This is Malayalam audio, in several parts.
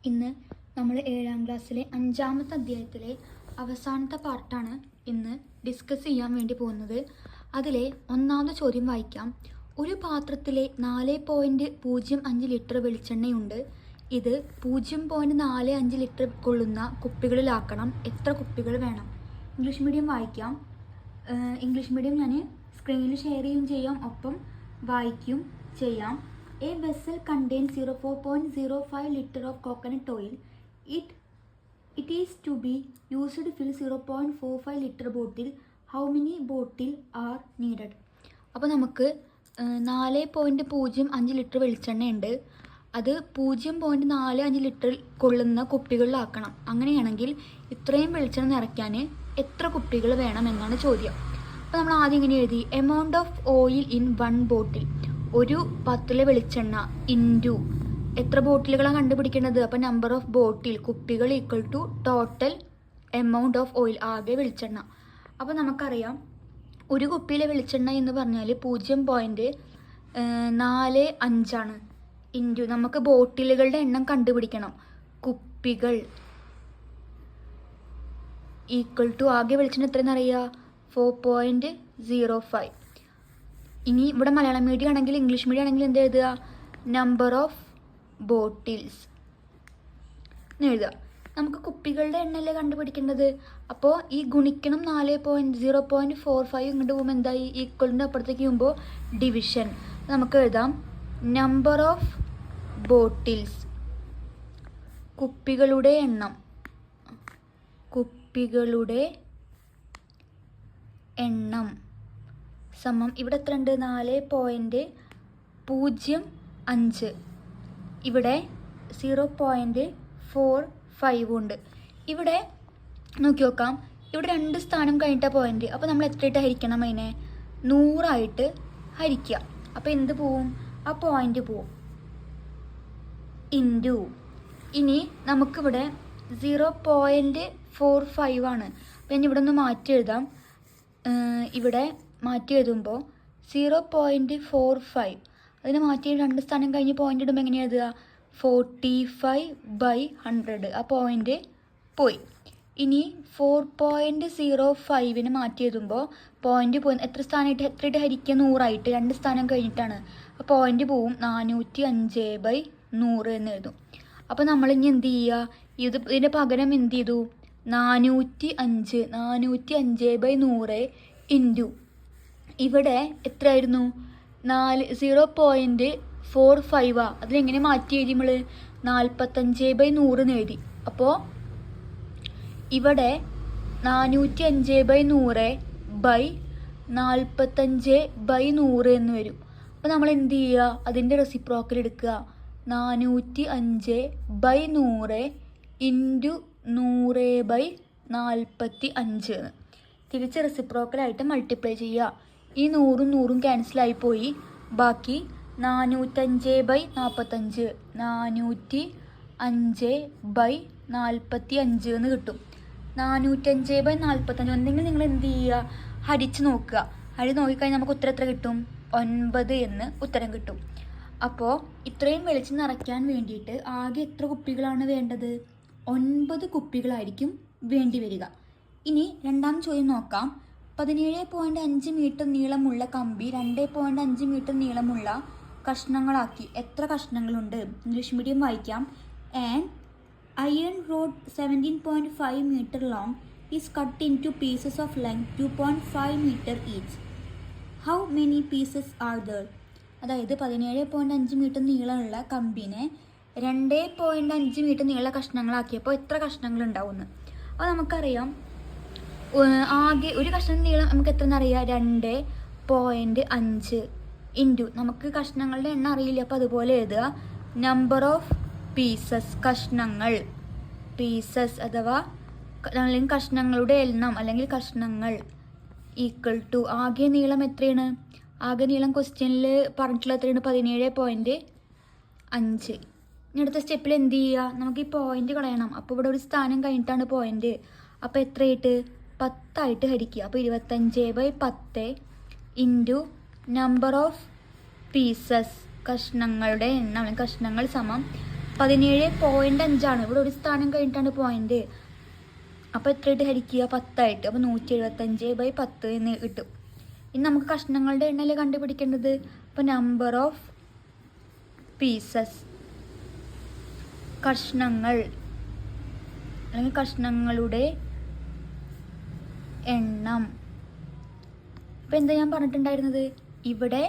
ഇന്ന് നമ്മൾ 7ാം ക്ലാസ്സിലെ 5ാമത്തെ അധ്യായത്തിലെ അവസാനത്തെ പാർട്ടാണ് ഇന്ന് ഡിസ്കസ് ചെയ്യാൻ വേണ്ടി പോകുന്നത്. അതിലെ ഒന്നാമത്തെ ചോദ്യം വായിക്കാം. ഒരു പാത്രത്തിലെ 4.05 ലിറ്റർ വെളിച്ചെണ്ണയുണ്ട്. ഇത് 0.45 ലിറ്റർ കൊള്ളുന്ന കുപ്പികളിലാക്കണം. എത്ര കുപ്പികൾ വേണം? ഇംഗ്ലീഷ് മീഡിയം വായിക്കാം. ഇംഗ്ലീഷ് മീഡിയം ഞാൻ സ്ക്രീനിൽ ഷെയർ ചെയ്യുകയും ചെയ്യാം, ഒപ്പം വായിക്കുകയും ചെയ്യാം. A vessel contains 4.05 liter of coconut oil. It is to be used to fill 0.45 liter bottle. How many bottle are needed? അപ്പോൾ നമുക്ക് 4.05 ലിറ്റർ വെളിച്ചെണ്ണയുണ്ട്. അത് 0.45 ലിറ്റർ കൊള്ളുന്ന കുപ്പികളിലാക്കണം. അങ്ങനെയാണെങ്കിൽ ഇത്രയും വെളിച്ചെണ്ണ നിറയ്ക്കാൻ എത്ര കുപ്പികൾ വേണം എന്നാണ് ചോദ്യം. അപ്പോൾ നമ്മൾ ആദ്യം ഇങ്ങനെ എഴുതി, എമൗണ്ട് ഓഫ് ഓയിൽ ഇൻ 1 ബോട്ടിൽ. ഒരു പത്തിലെ വെളിച്ചെണ്ണ ഇൻറ്റു എത്ര ബോട്ടിലുകളാണ് കണ്ടുപിടിക്കേണ്ടത്? അപ്പോൾ നമ്പർ ഓഫ് ബോട്ടിൽ, കുപ്പികൾ equal to total amount of oil, ആകെ വെളിച്ചെണ്ണ. അപ്പോൾ നമുക്കറിയാം ഒരു കുപ്പിയിലെ വെളിച്ചെണ്ണ എന്ന് പറഞ്ഞാൽ 0.45 ആണ്. ഇൻറ്റു നമുക്ക് ബോട്ടിലുകളുടെ എണ്ണം കണ്ടുപിടിക്കണം. കുപ്പികൾ ഈക്വൽ ടു ആകെ വെളിച്ചെണ്ണ എത്രയെന്ന് അറിയുക? 4.05. ഇനി ഇവിടെ മലയാളം മീഡിയം ആണെങ്കിൽ ഇംഗ്ലീഷ് മീഡിയം ആണെങ്കിൽ എന്ത് എഴുതുക? നമ്പർ ഓഫ് ബോട്ടിൽസ് എന്ന് എഴുതുക. നമുക്ക് കുപ്പികളുടെ എണ്ണല്ലേ കണ്ടുപിടിക്കേണ്ടത്. അപ്പോൾ ഈ ഗുണിക്കണം 0.45 ഇങ്ങോട്ട് പോകുമ്പോൾ എന്തായി? ഈക്വലിൻ്റെ അപ്പുറത്തേക്ക് പോകുമ്പോൾ ഡിവിഷൻ. നമുക്ക് എഴുതാം നമ്പർ ഓഫ് ബോട്ടിൽസ്, കുപ്പികളുടെ എണ്ണം, കുപ്പികളുടെ എണ്ണം സമം ഇവിടെ എത്ര ഉണ്ട്? 4.05. ഇവിടെ 0.45 ഉണ്ട്. ഇവിടെ നോക്കി നോക്കാം, ഇവിടെ 2 സ്ഥാനം കഴിഞ്ഞിട്ട പോയിന്റ്. അപ്പോൾ നമ്മൾ എത്രയായിട്ട് ഹരിക്കണം? അതിനെ 100 ഹരിക്കുക. അപ്പോൾ എന്ത് പോവും? ആ പോയിന്റ് പോവും. ഇൻറ്റു ഇനി നമുക്കിവിടെ 0.45 ആണ്. അപ്പോൾ ഞാൻ ഇവിടെ ഒന്ന് മാറ്റി എഴുതാം. ഇവിടെ മാറ്റി എഴുതുമ്പോൾ 0.45 അതിന് മാറ്റി 2 സ്ഥാനം കഴിഞ്ഞ് പോയിന്റ് ഇടുമ്പോൾ എങ്ങനെ എഴുതുക? 45/100. ആ പോയിന്റ് പോയി. ഇനി 4.05 മാറ്റി എഴുതുമ്പോൾ പോയിന്റ് പോയി. എത്ര സ്ഥാനമായിട്ട് എത്രയായിട്ട് ഹരിക്കുക? 100 2 സ്ഥാനം കഴിഞ്ഞിട്ടാണ്. ആ പോയിന്റ് പോവും. 405/100 എന്ന് എഴുതും. അപ്പോൾ നമ്മളിനി എന്ത് ചെയ്യുക? ഇതിൻ്റെ പകരം എന്ത് ചെയ്തു? 405/100 ഇൻറ്റു ഇവിടെ എത്രയായിരുന്നു? 0.45. അതിലെങ്ങനെ മാറ്റി എഴുതി? നമ്മൾ 45/100 എന്ന് എഴുതി. അപ്പോൾ ഇവിടെ 405/100/45/100 എന്ന് വരും. അപ്പോൾ നമ്മൾ എന്ത് ചെയ്യുക? അതിൻ്റെ റെസിപ്രോക്കൽ എടുക്കുക. 405/100 ഇൻറ്റു 100/45 എന്ന് തിരിച്ച് റെസിപ്രോക്കലായിട്ട് മൾട്ടിപ്ലൈ ചെയ്യുക. ഈ 100ഉം 100ഉം ക്യാൻസലായി പോയി. ബാക്കി 405/45 405/45 എന്ന് കിട്ടും. 405/45 എന്തെങ്കിലും നിങ്ങൾ എന്ത് ചെയ്യുക? ഹരിച്ച് നോക്കുക. ഹരി നോക്കിക്കഴിഞ്ഞാൽ നമുക്ക് ഉത്തരം എത്ര കിട്ടും? 9 എന്ന് ഉത്തരം കിട്ടും. അപ്പോൾ ഇത്രയും വെളിച്ചം നിറയ്ക്കാൻ വേണ്ടിയിട്ട് ആകെ എത്ര കുപ്പികളാണ് വേണ്ടത്? 9 കുപ്പികളായിരിക്കും വേണ്ടി വരിക. ഇനി രണ്ടാം ചോദ്യം നോക്കാം. 17.5 മീറ്റർ നീളമുള്ള കമ്പി 2.5 മീറ്റർ നീളമുള്ള കഷ്ണങ്ങളാക്കി. എത്ര കഷ്ണങ്ങളുണ്ട്? ഇംഗ്ലീഷ് മീഡിയം വായിക്കാം. And iron rod 17.5 metre long is cut into pieces of length 2.5 metre each. How many pieces are there? അതായത് 17.5 മീറ്റർ നീളമുള്ള കമ്പിനെ 2.5 മീറ്റർ നീളമുള്ള കഷ്ണങ്ങളാക്കിയപ്പോൾ എത്ര കഷ്ണങ്ങൾ ഉണ്ടാവുമെന്ന്. അപ്പോൾ നമുക്കറിയാം ആകെ ഒരു കഷ്ണം നീളം നമുക്ക് എത്ര എന്നറിയാം? 2.5 ഇൻറ്റു നമുക്ക് കഷ്ണങ്ങളുടെ എണ്ണം അറിയില്ല. അപ്പോൾ അതുപോലെ എഴുതുക. നമ്പർ ഓഫ് പീസസ്, കഷ്ണങ്ങൾ, പീസസ് അഥവാ അല്ലെങ്കിൽ കഷ്ണങ്ങളുടെ എണ്ണം അല്ലെങ്കിൽ കഷ്ണങ്ങൾ ഈക്വൽ ടു ആകെ നീളം എത്രയാണ്? ആകെ നീളം ക്വസ്റ്റ്യനിൽ പറഞ്ഞിട്ടുള്ള എത്രയാണ്? 17.5. ഇനി അടുത്ത സ്റ്റെപ്പിൽ എന്ത് ചെയ്യുക? നമുക്ക് ഈ പോയിന്റ് കളയണം. അപ്പോൾ ഇവിടെ ഒരു സ്ഥാനം കഴിഞ്ഞിട്ടാണ് പോയിന്റ്. അപ്പോൾ എത്രയായിട്ട്? 10 ഹരിക്കുക. അപ്പോൾ 25/10 ഇൻറ്റു നമ്പർ ഓഫ് പീസസ്, കഷ്ണങ്ങളുടെ എണ്ണം, കഷ്ണങ്ങൾ സമം 17.5 ഇവിടെ ഒരു സ്ഥാനം കഴിഞ്ഞിട്ടാണ് പോയിന്റ്. അപ്പോൾ എത്രയായിട്ട് ഹരിക്കുക? 10 അപ്പോൾ 175/10 എന്ന് കിട്ടും. ഇനി നമുക്ക് കഷ്ണങ്ങളുടെ എണ്ണല്ലേ കണ്ടുപിടിക്കേണ്ടത്. അപ്പോൾ നമ്പർ ഓഫ് പീസസ്, കഷ്ണങ്ങൾ അല്ലെങ്കിൽ കഷ്ണങ്ങളുടെ എണ്ണം. അപ്പോൾ എന്താ ഞാൻ പറഞ്ഞിട്ടുണ്ടായിരുന്നത്? ഇവിടെ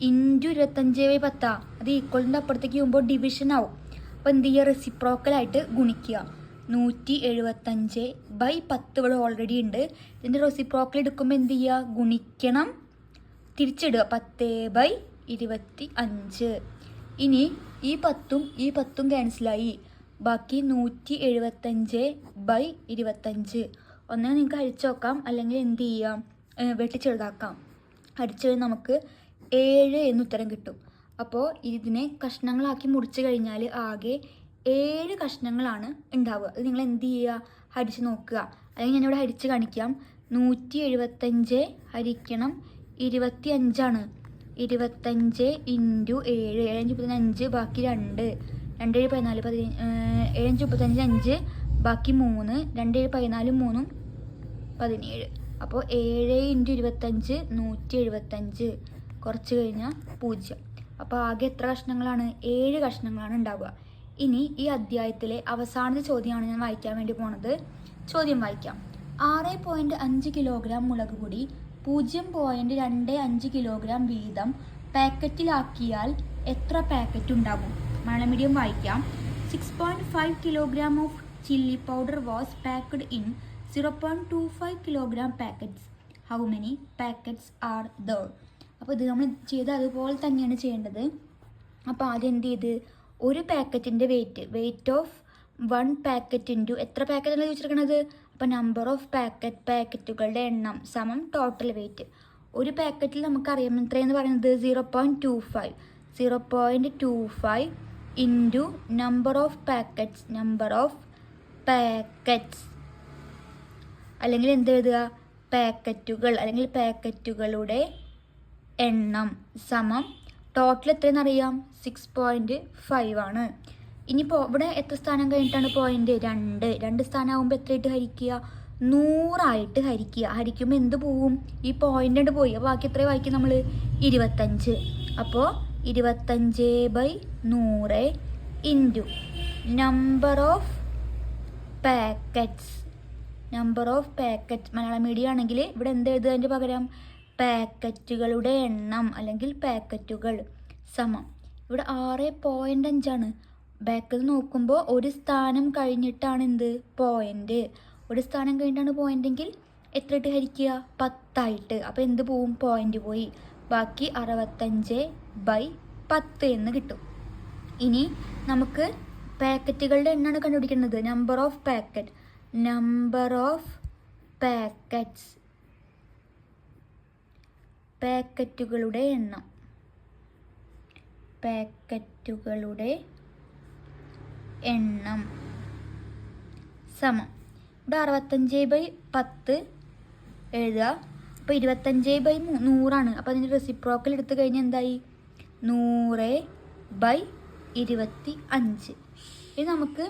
ഇൻറ്റു 25/10 അത് ഈക്വലിൻ്റെ അപ്പുറത്തേക്ക് പോകുമ്പോൾ ഡിവിഷൻ ആവും. അപ്പോൾ എന്ത് ചെയ്യുക? റെസിപ്രോക്കലായിട്ട് ഗുണിക്കുക. 175/10 ഇവിടെ ഓൾറെഡി ഉണ്ട്. ഇതിൻ്റെ റെസിപ്രോക്കൽ എടുക്കുമ്പോൾ എന്ത് ചെയ്യുക? ഗുണിക്കണം, തിരിച്ചിടുക 10/25. ഇനി ഈ 10ഉം ക്യാൻസലായി. ബാക്കി 175/25. ഒന്നേ നിങ്ങൾക്ക് അരിച്ചു നോക്കാം, അല്ലെങ്കിൽ എന്ത് ചെയ്യാം? വെട്ടിച്ചെറുതാക്കാം. അരിച്ചു കഴിഞ്ഞാൽ നമുക്ക് 7 എന്ന് ഉത്തരം കിട്ടും. അപ്പോൾ ഇതിനെ കഷ്ണങ്ങളാക്കി മുറിച്ച് കഴിഞ്ഞാൽ ആകെ 7 കഷ്ണങ്ങളാണ് ഉണ്ടാവുക. അത് നിങ്ങൾ എന്ത് ചെയ്യുക? ഹരിച്ച് നോക്കുക. അല്ലെങ്കിൽ ഞാനിവിടെ ഹരിച്ച് കാണിക്കാം. 175 ഹരിക്കണം 25 25 ഇൻറ്റു 7 7 ബാക്കി 2 2 14 7 5 ബാക്കി 3 2 14 3 17. അപ്പോൾ 7 ഇൻറ്റു 25 175. കുറച്ച് കഴിഞ്ഞാൽ 0. അപ്പോൾ ആകെ എത്ര കഷ്ണങ്ങളാണ്? 7 കഷ്ണങ്ങളാണ് ഉണ്ടാവുക. ഇനി ഈ അധ്യായത്തിലെ അവസാനത്തെ ചോദ്യമാണ് ഞാൻ വായിക്കാൻ വേണ്ടി പോണത്. ചോദ്യം വായിക്കാം. 6.5 കിലോഗ്രാം മുളക് പൊടി 0.25 കിലോഗ്രാം വീതം പാക്കറ്റിലാക്കിയാൽ എത്ര പാക്കറ്റ് ഉണ്ടാകും? മലയാളം മീഡിയം വായിക്കാം. 6.5 kilogram of chilli powder was packed in 0.25 kilogram packets. How many packets are there? അപ്പോൾ ഇത് നമ്മൾ ചെയ്ത് അതുപോലെ തന്നെയാണ് ചെയ്യേണ്ടത്. അപ്പോൾ ആദ്യം എന്ത് ചെയ്ത് ഒരു പാക്കറ്റിൻ്റെ വെയിറ്റ് ഓഫ് 1 പാക്കറ്റ് ഇൻറ്റു എത്ര പാക്കറ്റാണ് ചോദിച്ചിരിക്കുന്നത്? അപ്പോൾ നമ്പർ ഓഫ് പാക്കറ്റുകളുടെ എണ്ണം സമം ടോട്ടൽ വെയിറ്റ്. ഒരു പാക്കറ്റിൽ നമുക്കറിയാം എത്രയെന്ന് പറയുന്നത് 0.25 ഇൻറ്റു നമ്പർ ഓഫ് പാക്കറ്റ്സ് അല്ലെങ്കിൽ എന്ത് എഴുതുക? പാക്കറ്റുകൾ അല്ലെങ്കിൽ പാക്കറ്റുകളുടെ എണ്ണം സമം ടോട്ടൽ എത്രയെന്ന് അറിയാം? 6.5 ആണ്. ഇനിയിപ്പോൾ ഇവിടെ എത്ര സ്ഥാനം കഴിഞ്ഞിട്ടാണ് പോയിന്റ്? 2 സ്ഥാനം ആകുമ്പോൾ എത്രയായിട്ട് ഹരിക്കുക? 100 ഹരിക്കുക. ഹരിക്കുമ്പോൾ എന്ത് പോവും? ഈ പോയിന്റ് പോയി. അപ്പോൾ ബാക്കി എത്ര വായിക്കും നമ്മൾ? 25. അപ്പോൾ 25/100 into number of packets. Malayalam medium ആണെങ്കിൽ ഇവിടെ എന്ത് എഴുതുക? അതിൻ്റെ പകരം പാക്കറ്റുകളുടെ എണ്ണം അല്ലെങ്കിൽ പാക്കറ്റുകൾ സമം. ഇവിടെ 6.5 ബാക്കിൽ നോക്കുമ്പോൾ ഒരു സ്ഥാനം കഴിഞ്ഞിട്ടാണ് എന്ത്? പോയിന്റ്. ഒരു സ്ഥാനം കഴിഞ്ഞിട്ടാണ് പോയിന്റെങ്കിൽ എത്രയിട്ട് ഹരിക്കുക? 10. അപ്പോൾ എന്ത് പോവും? പോയിന്റ് പോയി. ബാക്കി 65/10 എന്ന് കിട്ടും. ഇനി നമുക്ക് പാക്കറ്റുകളുടെ എണ്ണമാണ് കണ്ടുപിടിക്കുന്നത്. നമ്പർ ഓഫ് പാക്കറ്റ്സ് പാക്കറ്റുകളുടെ എണ്ണം സമം. ഇവിടെ 65/10 എഴുതുക. അപ്പോൾ 25/100. അപ്പോൾ അതിൻ്റെ റെസിപ്രോക്കൽ എടുത്തു കഴിഞ്ഞാൽ എന്തായി? 100/25. ഇനി നമുക്ക്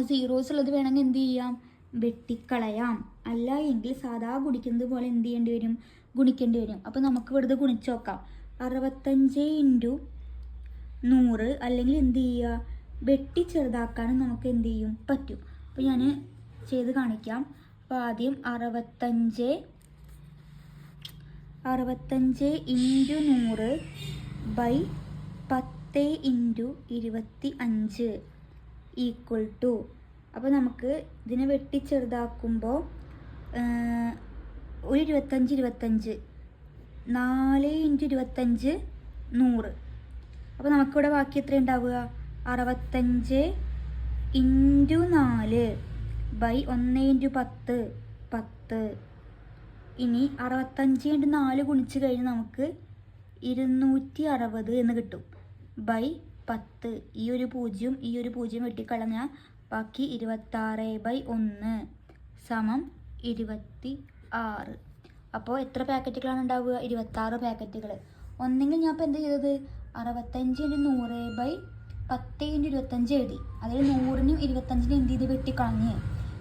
സീറോസ് ഉള്ളത് വേണമെങ്കിൽ എന്ത് ചെയ്യാം? വെട്ടിക്കളയാം. അല്ല എങ്കിൽ സാധാ ഗുണിക്കുന്നത് പോലെ എന്ത് ചെയ്യേണ്ടി വരും? ഗുണിക്കേണ്ടി വരും. അപ്പോൾ നമുക്ക് വെറുതെ ഗുണിച്ച് നോക്കാം. 65 ഇൻറ്റു 100 അല്ലെങ്കിൽ എന്ത് ചെയ്യുക? വെട്ടി ചെറുതാക്കാനും നമുക്ക് എന്ത് ചെയ്യും? പറ്റും. അപ്പോൾ ഞാൻ ചെയ്ത് കാണിക്കാം. അപ്പോൾ ആദ്യം 65 ഇൻറ്റു 100/10 ഇൻറ്റു 25 ഈക്വൽ ടു. അപ്പോൾ നമുക്ക് ഇതിനെ വെട്ടി ചെറുതാക്കുമ്പോൾ ഒരു 25 4 ഇൻറ്റു 25 100. അപ്പോൾ നമുക്കിവിടെ ബാക്കി എത്ര ഉണ്ടാവുക? 65 ഇൻറ്റു 4/1 ഇൻറ്റു 10. ഇനി 65 ഇൻറ്റു 4 ഗുണിച്ച് കഴിഞ്ഞ് നമുക്ക് 260 എന്ന് കിട്ടും. 10. ഈ ഒരു 0 വെട്ടിക്കളഞ്ഞാൽ ബാക്കി 26/1 സമം 26. അപ്പോൾ എത്ര പാക്കറ്റുകളാണ് ഉണ്ടാവുക? 26 പാക്കറ്റുകൾ. ഒന്നെങ്കിൽ ഞാൻ ഇപ്പോൾ എന്ത് ചെയ്തത്? 65 ഇൻറ്റു 100/10 10 × 25 എഴുതി. അതിൽ 100-നും 25-നും എന്ത് ചെയ്ത് വെട്ടിക്കളഞ്ഞ്.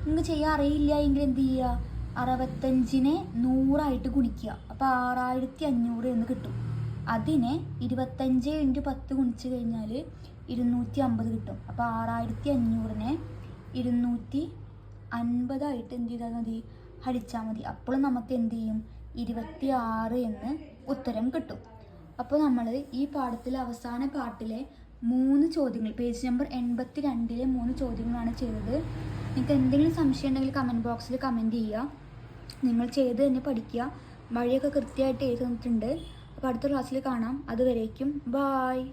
നിങ്ങൾക്ക് ചെയ്യാൻ അറിയില്ല എങ്കിൽ എന്ത് ചെയ്യുക, 65-നെ 100 ഗുണിക്കുക. അപ്പോൾ 6500 എന്ന് കിട്ടും. അതിനെ 25 × 10 ഗുണിച്ച് കഴിഞ്ഞാൽ 250 കിട്ടും. അപ്പോൾ 6500-നെ 250 എന്ത് ചെയ്താൽ മതി, ഹരിച്ചാൽ മതി. അപ്പോൾ നമുക്ക് എന്ത് ചെയ്യും, 26 എന്ന് ഉത്തരം കിട്ടും. അപ്പോൾ നമ്മൾ ഈ പാഠത്തിലെ അവസാന പാട്ടിലെ 3 ചോദ്യങ്ങൾ, പേജ് നമ്പർ 82-ലെ 3 ചോദ്യങ്ങളാണ് ചെയ്തത്. നിങ്ങൾക്ക് എന്തെങ്കിലും സംശയം ഉണ്ടെങ്കിൽ കമൻറ്റ് ബോക്സിൽ കമൻറ്റ് ചെയ്യുക. നിങ്ങൾ ചെയ്ത് തന്നെ പഠിക്കുക. വഴിയൊക്കെ കൃത്യമായിട്ട് എഴുതി തന്നിട്ടുണ്ട്. അപ്പോൾ അടുത്ത ക്ലാസ്സിൽ കാണാം. അതുവരേക്കും ബായ്.